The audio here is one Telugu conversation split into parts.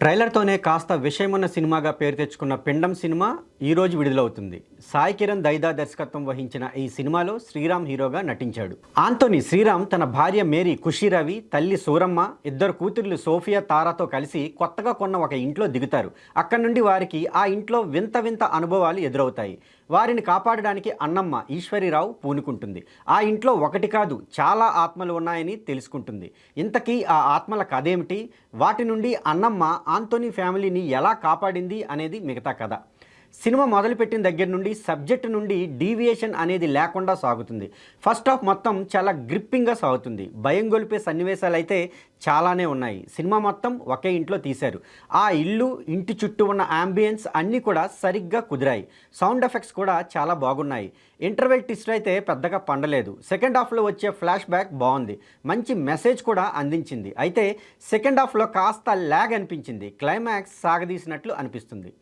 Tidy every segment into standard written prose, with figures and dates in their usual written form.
ట్రైలర్తోనే కాస్త విషయమున్న సినిమాగా పేరు తెచ్చుకున్న పిండం సినిమా ఈరోజు విడుదలవుతుంది. సాయి కిరణ్ దైదా దర్శకత్వం వహించిన ఈ సినిమాలో శ్రీరామ్ హీరోగా నటించాడు. ఆంటోనీ శ్రీరామ్ తన భార్య మేరీ ఖుషీ రవి, తల్లి సూరమ్మ, ఇద్దరు కూతుర్లు సోఫియా తారాతో కలిసి కొత్తగా కొన్న ఒక ఇంట్లో దిగుతారు. అక్కడి నుండి వారికి ఆ ఇంట్లో వింత వింత అనుభవాలు ఎదురవుతాయి. వారిని కాపాడడానికి అన్నమ్మ ఈశ్వరిరావు పూనుకుంటుంది. ఆ ఇంట్లో ఒకటి కాదు చాలా ఆత్మలు ఉన్నాయని తెలుసుకుంటుంది. ఇంతకీ ఆ ఆత్మల కథేమిటి, వాటి నుండి అన్నమ్మ ఆంటోనీ ఫ్యామిలీని ఎలా కాపాడింది అనేది మిగతా కథ. సినిమా మొదలుపెట్టిన దగ్గర నుండి సబ్జెక్టు నుండి డీవియేషన్ అనేది లేకుండా సాగుతుంది. ఫస్ట్ హాఫ్ మొత్తం చాలా గ్రిప్పింగ్గా సాగుతుంది. భయం గొలిపే సన్నివేశాలు అయితే చాలానే ఉన్నాయి. సినిమా మొత్తం ఒకే ఇంట్లో తీశారు. ఆ ఇల్లు, ఇంటి చుట్టూ ఉన్న అంబియన్స్ అన్నీ కూడా సరిగ్గా కుదిరాయి. సౌండ్ ఎఫెక్ట్స్ కూడా చాలా బాగున్నాయి. ఇంటర్వెల్ ట్విస్ట్ అయితే పెద్దగా పండలేదు. సెకండ్ హాఫ్లో వచ్చే ఫ్లాష్ బ్యాక్ బాగుంది. మంచి మెసేజ్ కూడా అందించింది. అయితే సెకండ్ హాఫ్లో కాస్త ల్యాగ్ అనిపించింది. క్లైమాక్స్ సాగదీసినట్లు అనిపిస్తుంది.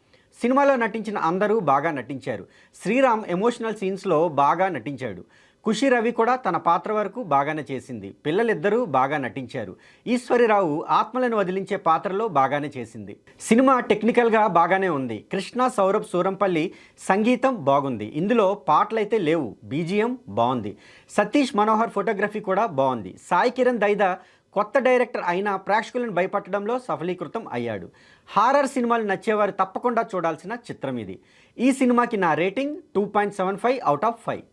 సినిమాలో నటించిన అందరూ బాగా నటించారు. శ్రీరామ్ ఎమోషనల్ సీన్స్లో బాగా నటించాడు. ఖుషీ రవి కూడా తన పాత్ర వరకు బాగానే చేసింది. పిల్లలిద్దరూ బాగా నటించారు. ఈశ్వరిరావు ఆత్మలను వదిలించే పాత్రలో బాగానే చేసింది. సినిమా టెక్నికల్గా బాగానే ఉంది. కృష్ణ సౌరభ్ సూరంపల్లి సంగీతం బాగుంది. ఇందులో పాటలైతే లేవు. బీజిఎం బాగుంది. సతీష్ మనోహర్ ఫోటోగ్రఫీ కూడా బాగుంది. సాయి కిరణ్ దైదా కొత్త డైరెక్టర్ అయినా ప్రేక్షకులను భయపట్టడంలో సఫలీకృతం అయ్యాడు. హారర్ సినిమాలు నచ్చేవారు తప్పకుండా చూడాల్సిన చిత్రం ఇది. ఈ సినిమాకి నా రేటింగ్ 2.75 అవుట్ ఆఫ్ 5.